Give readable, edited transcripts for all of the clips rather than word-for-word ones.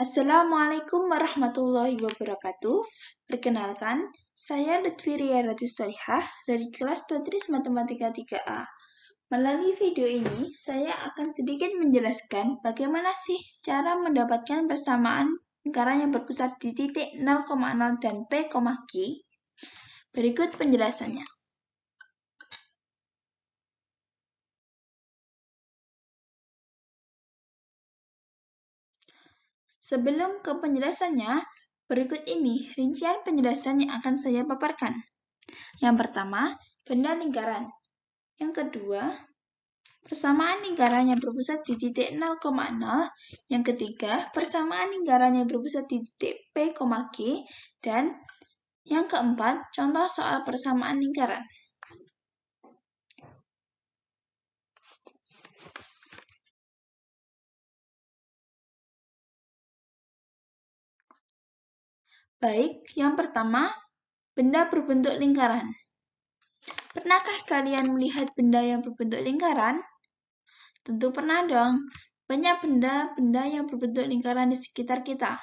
Assalamualaikum warahmatullahi wabarakatuh. Perkenalkan, saya Lutfiria Ratu Solihah dari kelas Tadris Matematika 3A. Melalui video ini, saya akan sedikit menjelaskan bagaimana sih cara mendapatkan persamaan lingkaran yang berpusat di titik 0,0 dan P, Q. Berikut penjelasannya. Sebelum ke penjelasannya, berikut ini rincian penjelasan yang akan saya paparkan. Yang pertama, benda lingkaran. Yang kedua, persamaan lingkaran yang berpusat di titik 0,0. Yang ketiga, persamaan lingkaran yang berpusat di titik P, Q. Dan yang keempat, contoh soal persamaan lingkaran. Baik, yang pertama, benda berbentuk lingkaran. Pernahkah kalian melihat benda yang berbentuk lingkaran? Tentu pernah dong. Banyak benda-benda yang berbentuk lingkaran di sekitar kita.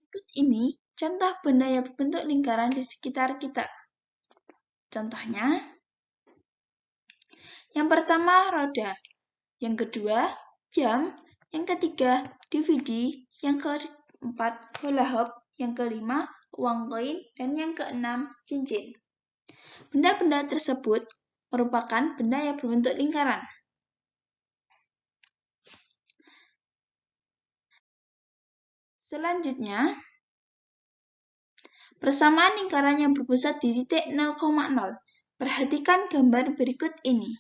Berikut ini contoh benda yang berbentuk lingkaran di sekitar kita. Contohnya, yang pertama roda, yang kedua jam, yang ketiga DVD, yang keempat hula hoop, yang kelima uang koin, dan yang keenam cincin. Benda-benda tersebut merupakan benda yang berbentuk lingkaran. Selanjutnya, persamaan lingkaran yang berpusat di titik 0,0. Perhatikan gambar berikut ini.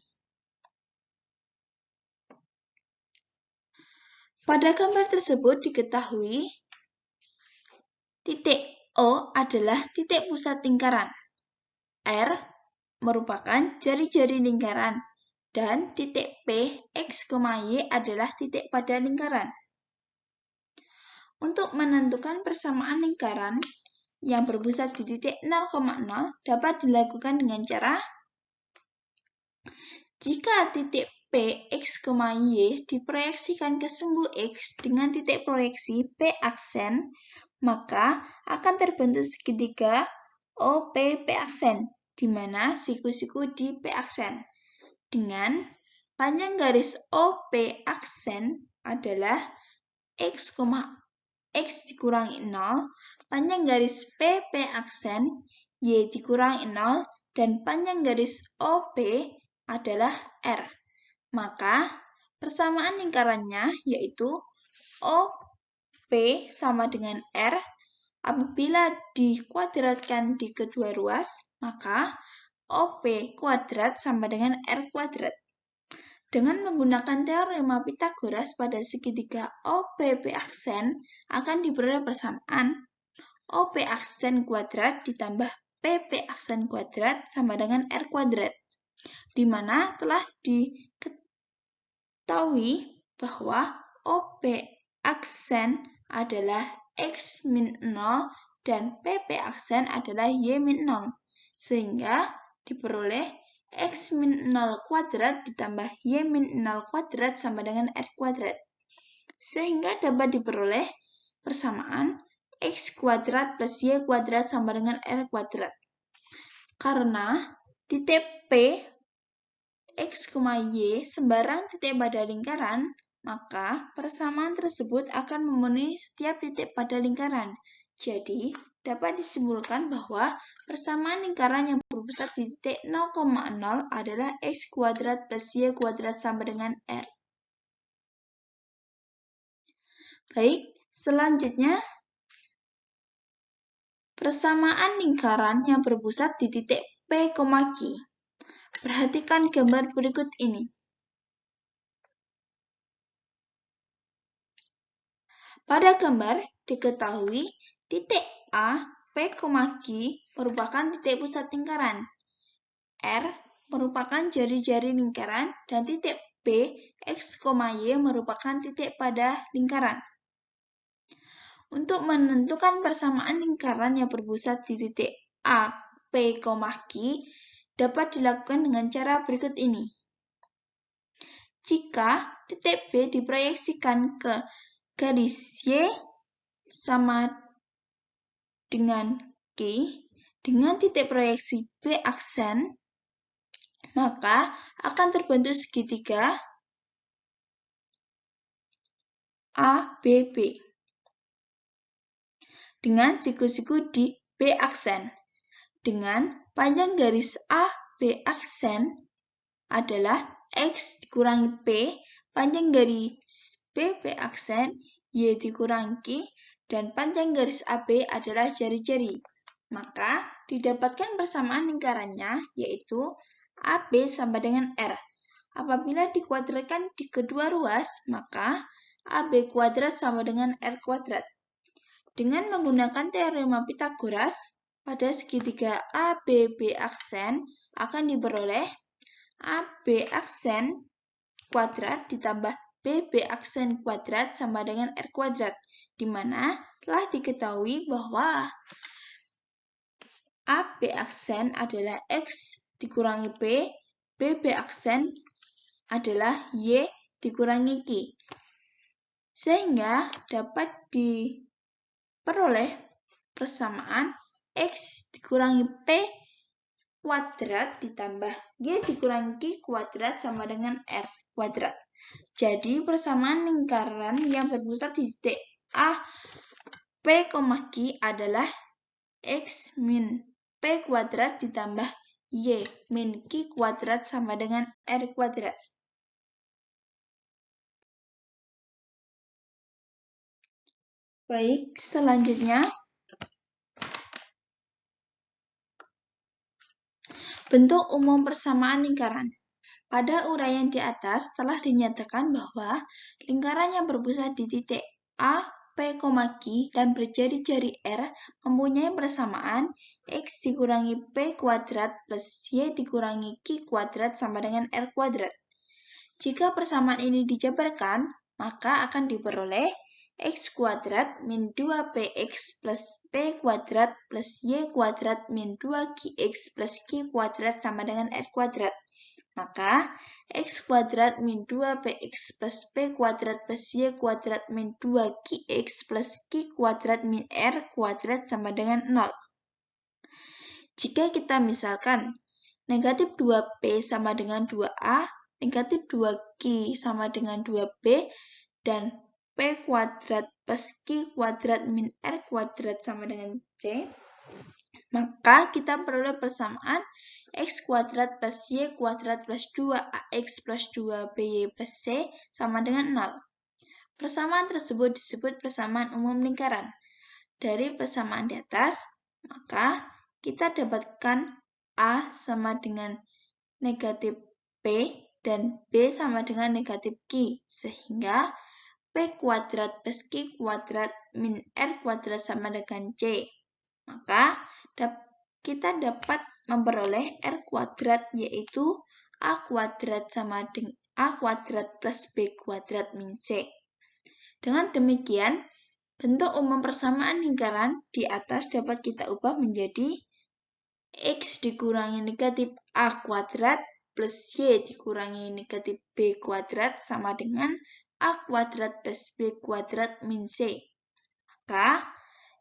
Pada gambar tersebut diketahui titik O adalah titik pusat lingkaran, R merupakan jari-jari lingkaran, dan titik P, X, Y adalah titik pada lingkaran. Untuk menentukan persamaan lingkaran yang berpusat di titik 0,0 dapat dilakukan dengan cara jika titik P, X, Y diproyeksikan ke sumbu X dengan titik proyeksi P aksen, maka akan terbentuk segitiga OP P aksen, di mana siku-siku di P aksen. Dengan panjang garis OP aksen adalah X dikurangi 0, panjang garis PP aksen Y dikurangi 0, dan panjang garis OP adalah R. Maka, persamaan lingkarannya yaitu OP sama dengan R. Apabila dikuadratkan di kedua ruas, maka OP kuadrat sama dengan R kuadrat. Dengan menggunakan teorema Pythagoras pada segitiga OPP aksen akan diperoleh persamaan OP aksen kuadrat ditambah PP aksen kuadrat sama dengan R kuadrat, di mana telah diketahui bahwa OP aksen adalah X min 0 dan PP aksen adalah Y min 0, sehingga diperoleh X min 0 kuadrat ditambah Y min 0 kuadrat sama dengan R kuadrat. Sehingga dapat diperoleh persamaan X kuadrat plus Y kuadrat sama dengan R kuadrat. Karena titik P, X, Y sembarang titik pada lingkaran, maka persamaan tersebut akan memenuhi setiap titik pada lingkaran. Jadi, dapat disimpulkan bahwa persamaan lingkaran yang berpusat di titik 0,0 adalah X kuadrat plus Y kuadrat sama dengan R. Baik, selanjutnya persamaan lingkaran yang berpusat di titik P, Q. Perhatikan gambar berikut ini. Pada gambar diketahui titik A, P, Q merupakan titik pusat lingkaran. R merupakan jari-jari lingkaran dan titik B, X, Y merupakan titik pada lingkaran. Untuk menentukan persamaan lingkaran yang berpusat di titik A, P, Q dapat dilakukan dengan cara berikut ini. Jika titik B diproyeksikan ke garis Y sama dengan Q dengan titik proyeksi B aksen, maka akan terbentuk segitiga ABB dengan siku-siku di B aksen, dengan panjang garis AB aksen adalah X dikurangi P, panjang garis BB aksen Y dikurangi Q, dan panjang garis AB adalah jari-jari. Maka didapatkan persamaan lingkarannya, yaitu AB sama dengan R. Apabila dikuadratkan di kedua ruas, maka AB kuadrat sama dengan R kuadrat. Dengan menggunakan teorema Pythagoras, pada segitiga ABB aksen akan diperoleh AB aksen kuadrat ditambah BB aksen kuadrat sama dengan R kuadrat, di mana telah diketahui bahwa AB aksen adalah X dikurangi P, BB aksen adalah Y dikurangi Q. Sehingga dapat diperoleh persamaan X dikurangi P kuadrat ditambah Y dikurangi Q kuadrat sama dengan R kuadrat. Jadi persamaan lingkaran yang berpusat di titik A, P, Q adalah X min P kuadrat ditambah Y min Q kuadrat sama dengan R kuadrat. Baik, selanjutnya bentuk umum persamaan lingkaran. Pada uraian di atas telah dinyatakan bahwa lingkaran yang berpusat di titik A, P, Q, dan berjari-jari R mempunyai persamaan X dikurangi P kuadrat plus Y dikurangi Q kuadrat sama dengan R kuadrat. Jika persamaan ini dijabarkan, maka akan diperoleh X kuadrat min 2PX plus P kuadrat plus Y kuadrat min 2QX plus Q kuadrat sama dengan R kuadrat. Maka, X kuadrat min 2PX plus P kuadrat plus Y kuadrat min 2QX plus Q kuadrat min R kuadrat sama dengan 0. Jika kita misalkan negatif 2P sama dengan 2A, negatif 2Q sama dengan 2B, dan P kuadrat plus Q kuadrat min R kuadrat sama dengan C, maka kita peroleh persamaan X kuadrat plus Y kuadrat plus 2AX plus 2BY plus C sama dengan 0. Persamaan tersebut disebut persamaan umum lingkaran. Dari persamaan di atas, maka kita dapatkan A sama dengan negatif P dan B sama dengan negatif Q, sehingga P kuadrat plus Q kuadrat min R kuadrat sama dengan C. Maka kita dapat memperoleh R kuadrat, yaitu A kuadrat sama dengan A kuadrat plus B kuadrat min C. Dengan demikian, bentuk umum persamaan lingkaran di atas dapat kita ubah menjadi X dikurangi negatif A kuadrat plus Y dikurangi negatif B kuadrat sama dengan A kuadrat plus B kuadrat min C. Maka,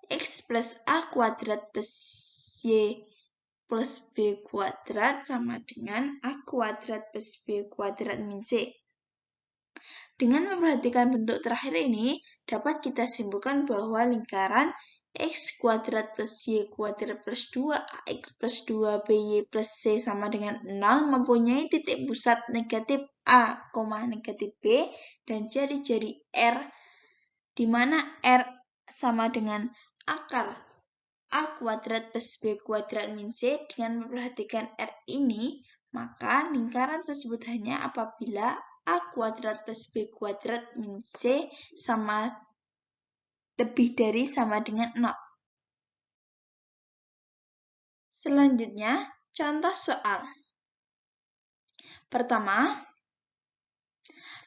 X plus A kuadrat plus Y plus B kuadrat sama dengan A kuadrat plus B kuadrat min C. Dengan memperhatikan bentuk terakhir ini, dapat kita simpulkan bahwa lingkaran X kuadrat plus Y kuadrat plus 2AX plus 2BY plus C sama dengan 0 mempunyai titik pusat negatif A, negatif B, dan jari-jari R, di mana R sama dengan akar A kuadrat plus B kuadrat min C. Dengan memperhatikan R ini, maka lingkaran tersebut hanya apabila A kuadrat plus B kuadrat min C sama lebih dari sama dengan 0. Selanjutnya, contoh soal. Pertama,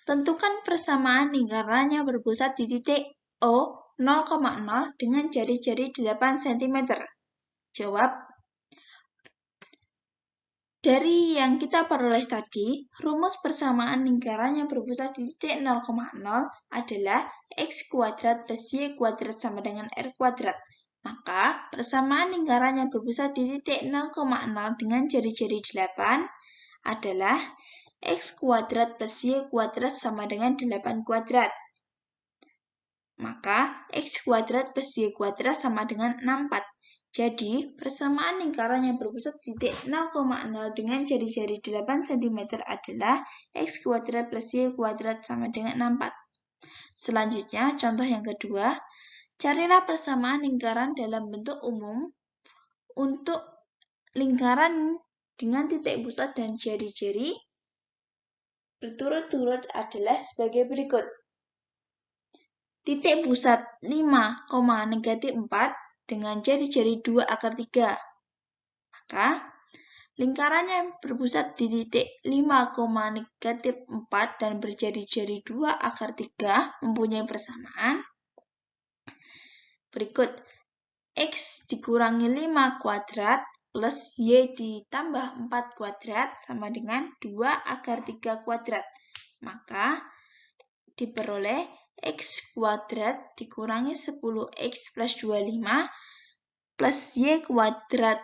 tentukan persamaan lingkaran yang berpusat di titik O 0,0 dengan jari-jari 8 cm. Jawab. Dari yang kita peroleh tadi, rumus persamaan lingkaran yang berpusat di titik 0,0 adalah x kuadrat plus y kuadrat sama dengan r kuadrat. Maka, persamaan lingkaran yang berpusat di titik 0,0 dengan jari-jari 8 adalah x kuadrat plus y kuadrat sama dengan 8 kuadrat. Maka, x kuadrat plus y kuadrat sama dengan 64. Jadi, persamaan lingkaran yang berpusat di titik 0,0 dengan jari-jari 8 cm adalah x kuadrat plus y kuadrat sama dengan 64. Selanjutnya, contoh yang kedua, carilah persamaan lingkaran dalam bentuk umum untuk lingkaran dengan titik pusat dan jari-jari berturut-turut adalah sebagai berikut. Titik pusat 5, -4 dengan jari-jari 2 akar 3. Maka, lingkarannya berpusat di titik 5, -4 dan berjari-jari 2 akar 3 mempunyai persamaan. Berikut, x dikurangi 5 kuadrat plus y ditambah 4 kuadrat sama dengan 2 akar 3 kuadrat. Maka, diperoleh x kuadrat dikurangi 10x plus 25 plus y kuadrat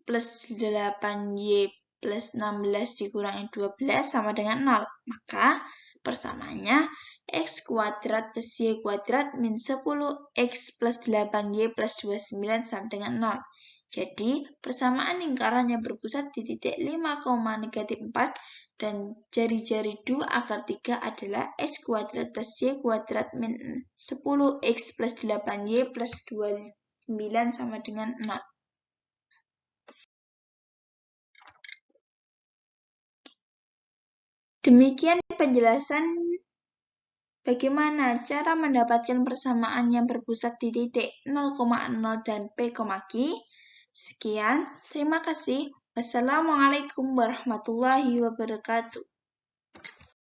plus 8y plus 16 dikurangi 12 sama dengan 0. Maka persamaannya x kuadrat plus y kuadrat min 10x plus 8y plus 29 sama dengan 0. Jadi, persamaan lingkaran yang berpusat di titik 5, -4 dan jari-jari 2 akar 3 adalah x kuadrat plus y kuadrat min 10x plus 8y plus 29 sama dengan 0. Demikian penjelasan bagaimana cara mendapatkan persamaan yang berpusat di titik 0,0 dan P, Q. Sekian, terima kasih. Wassalamualaikum warahmatullahi wabarakatuh.